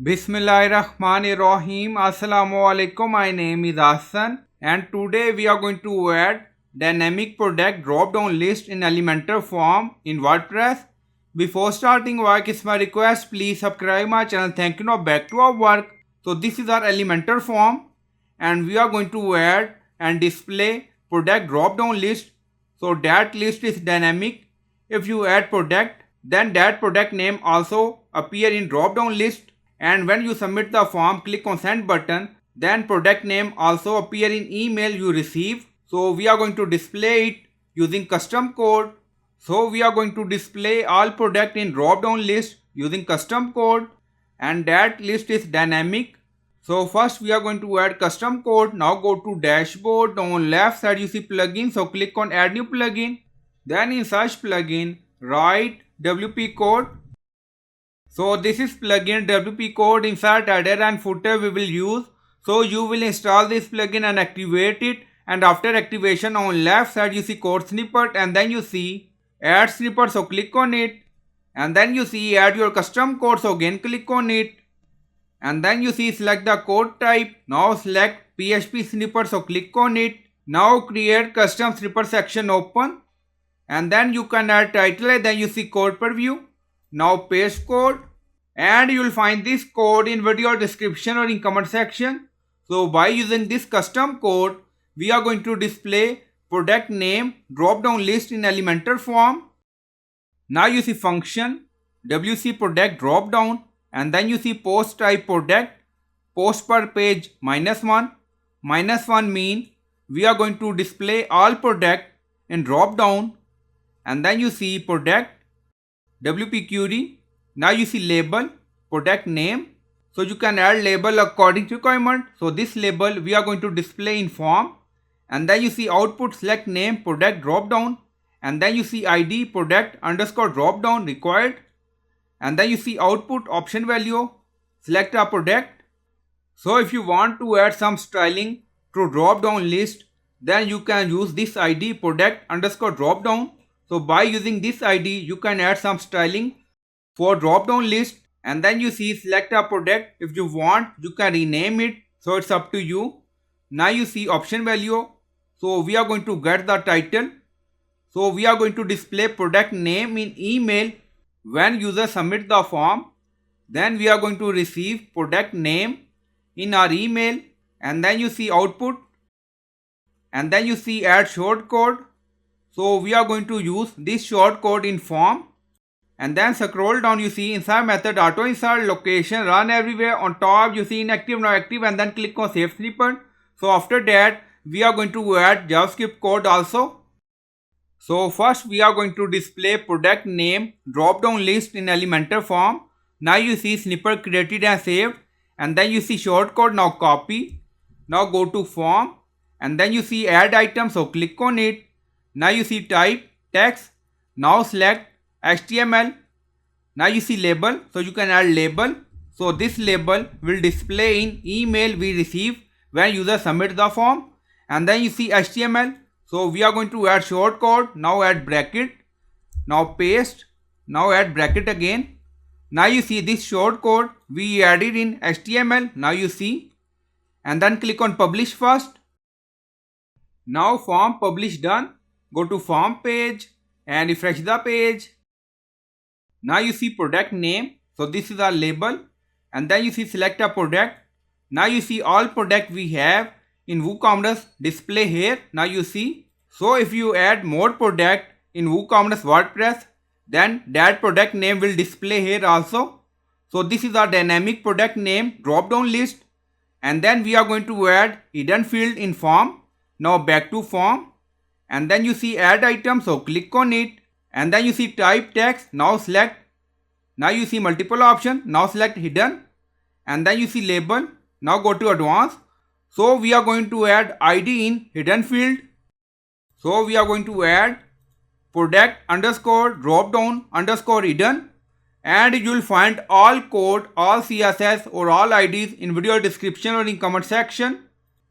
Bismillahirrahmanirrahim. Assalamu alaikum. My name is Hassan and today we are going to add dynamic product drop down list in Elementor form in WordPress. Before starting work, it's my request, please subscribe my channel. Thank you. Now back to our work. So this is our Elementor form and we are going to add and display product drop down list. So that list is dynamic. If you add product, then that product name also appear in drop down list. And when you submit the form, click on send button, then product name also appear in email you receive. So we are going to display it using custom code. So we are going to display all product in drop down list using custom code and that list is dynamic. So first we are going to add custom code. Now go to dashboard. On left side you see plugin. So click on add new plugin. Then in search plugin, write WP code. So this is plugin WP code. Insert header and footer we will use. So you will install this plugin and activate it. And after activation, on left side you see code snippet and then you see add snippet. So click on it. And then you see add your custom code. So again click on it. And then you see select the code type. Now select PHP snippet. So click on it. Now create custom snippet section open. And then you can add title and then you see code preview. Now paste code and you will find this code in video description or in comment section. So by using this custom code, we are going to display product name drop down list in Elementor form. Now you see function WC product drop down and then you see post type product, post per page -1. -1 mean we are going to display all product in drop down and then you see product WP query. Now you see label, product name. So you can add label according to requirement. So this label we are going to display in form. And then you see output select name product drop down. And then you see ID product underscore drop down required. And then you see output option value. Select a product. So if you want to add some styling to drop down list, then you can use this ID product underscore drop down. So by using this ID, you can add some styling for drop down list and then you see select a product. If you want, you can rename it. So it's up to you. Now you see option value. So we are going to get the title. So we are going to display product name in email when user submit the form. Then we are going to receive product name in our email and then you see output and then you see add shortcode. So we are going to use this shortcode in form and then scroll down you see insert method auto insert location run everywhere. On top you see inactive now active and then click on save snippet. So after that we are going to add JavaScript code also. So first we are going to display product name drop down list in Elementor form. Now you see snippet created and saved and then you see shortcode. Now copy. Now go to form and then you see add item. So click on it. Now you see type text. Now select HTML. Now you see label. So you can add label. So this label will display in email we receive when user submit the form. And then you see HTML. So we are going to add shortcode. Now add bracket. Now paste. Now add bracket again. Now you see this shortcode we added in HTML. Now you see. And then click on publish first. Now form publish done. Go to form page and refresh the page. Now you see product name. So this is our label. And then you see select a product. Now you see all product we have in WooCommerce display here. Now you see. So if you add more product in WooCommerce WordPress, then that product name will display here also. So this is our dynamic product name drop down list. And then we are going to add hidden field in form. Now back to form. And then you see add item. So click on it. And then you see type text. Now select. Now you see multiple options. Now select hidden. And then you see label. Now go to advanced. So we are going to add ID in hidden field. So we are going to add product underscore drop down underscore hidden. And you will find all code, all CSS or all IDs in video description or in comment section.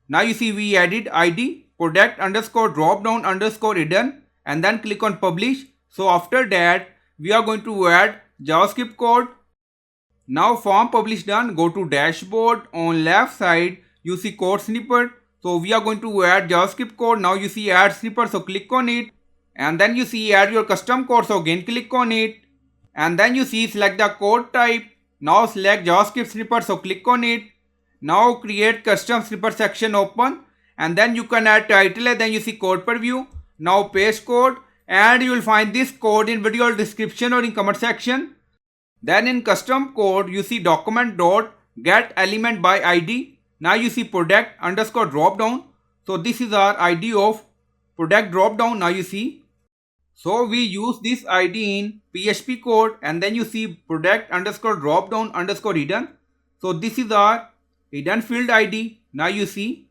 Now you see we added ID product underscore drop down underscore hidden and then click on publish. So after that we are going to add JavaScript code. Now form publish done, go to dashboard. On left side you see code snippet. So we are going to add JavaScript code. Now you see add snippet, so click on it. And then you see add your custom code, so again click on it. And then you see select the code type. Now select JavaScript snippet, so click on it. Now create custom snippet section open. And then you can add title, and then you see code preview. Now paste code, and you will find this code in video description or in comment section. Then in custom code you see document.getElementById. Now you see product_dropdown. So this is our ID of product dropdown. Now you see. So we use this ID in PHP code, and then you see product_dropdown_hidden. So this is our hidden field ID. Now you see.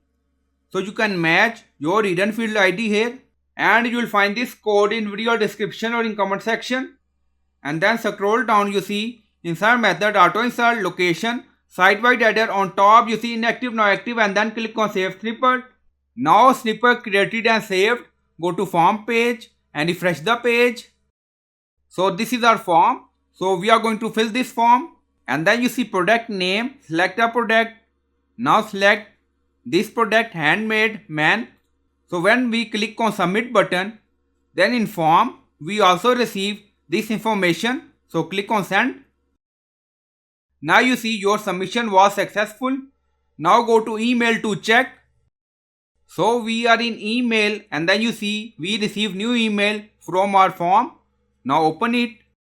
So you can match your hidden field ID here, and you will find this code in video description or in comment section. And then scroll down, you see insert method, auto insert, location, site-wide header. On top you see inactive, now active, and then click on save snippet. Now snippet created and saved. Go to form page and refresh the page. So this is our form. So we are going to fill this form, and then you see product name, select a product. Now select this product, handmade man. So when we click on submit button, then in form we also receive this information. So click on send. Now you see your submission was successful. Now go to email to check. So we are in email, and then you see we receive new email from our form. Now open it.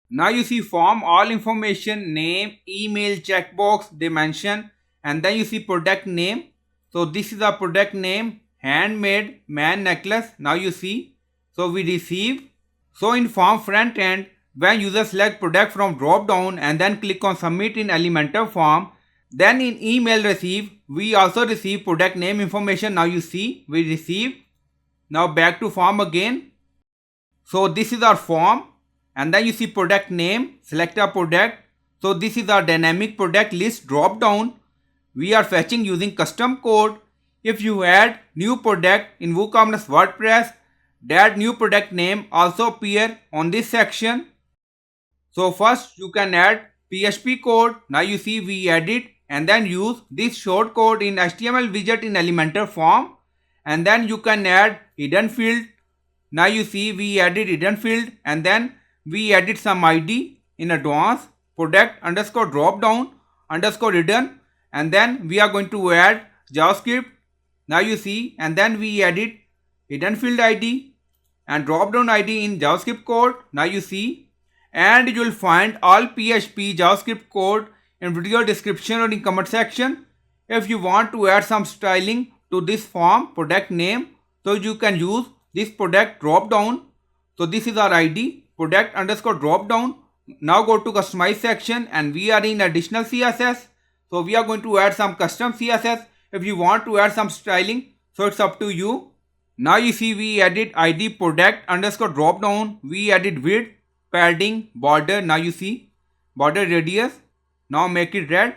Now you see form all information, name, email, checkbox, dimension, and then you see product name. So this is our product name, handmade man necklace. Now you see. So we receive. So in form front end, when user select product from drop down and then click on submit in Elementor form, then in email receive, we also receive product name information. Now you see we receive. Now back to form again. So this is our form, and then you see product name, select a product. So this is our dynamic product list drop down. We are fetching using custom code. If you add new product in WooCommerce WordPress, that new product name also appear on this section. So first you can add PHP code. Now you see we add it, and then use this shortcode in HTML widget in Elementor form. And then you can add hidden field. Now you see we added hidden field, and then we added some ID in advance, product_dropdown_hidden. And then we are going to add JavaScript. Now you see, and then we added hidden field ID and dropdown ID in JavaScript code. Now you see, and you will find all PHP JavaScript code in video description or in comment section. If you want to add some styling to this form product name, so you can use this product dropdown. So this is our ID, product_dropdown. Now go to customize section, and we are in additional CSS. So we are going to add some custom CSS. If you want to add some styling, so it's up to you. Now you see we added ID product_dropdown. We added width, padding, border. Now you see border radius. Now make it red.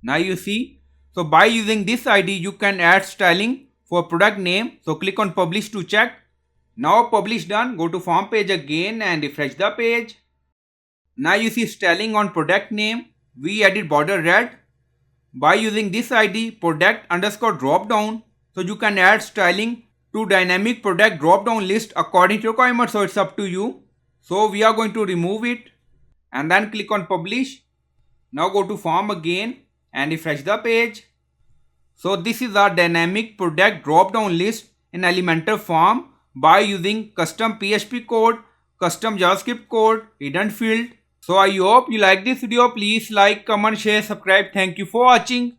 Now you see. So by using this ID you can add styling for product name. So click on publish to check. Now publish done. Go to form page again and refresh the page. Now you see styling on product name. We added border red. By using this ID product_dropdown, so you can add styling to dynamic product dropdown list according to requirements. So it's up to you. So we are going to remove it and then click on publish. Now go to form again and refresh the page. So this is our dynamic product dropdown list in Elementor form by using custom PHP code, custom JavaScript code, hidden field. So I hope you like this video. Please like, comment, share, subscribe. Thank you for watching.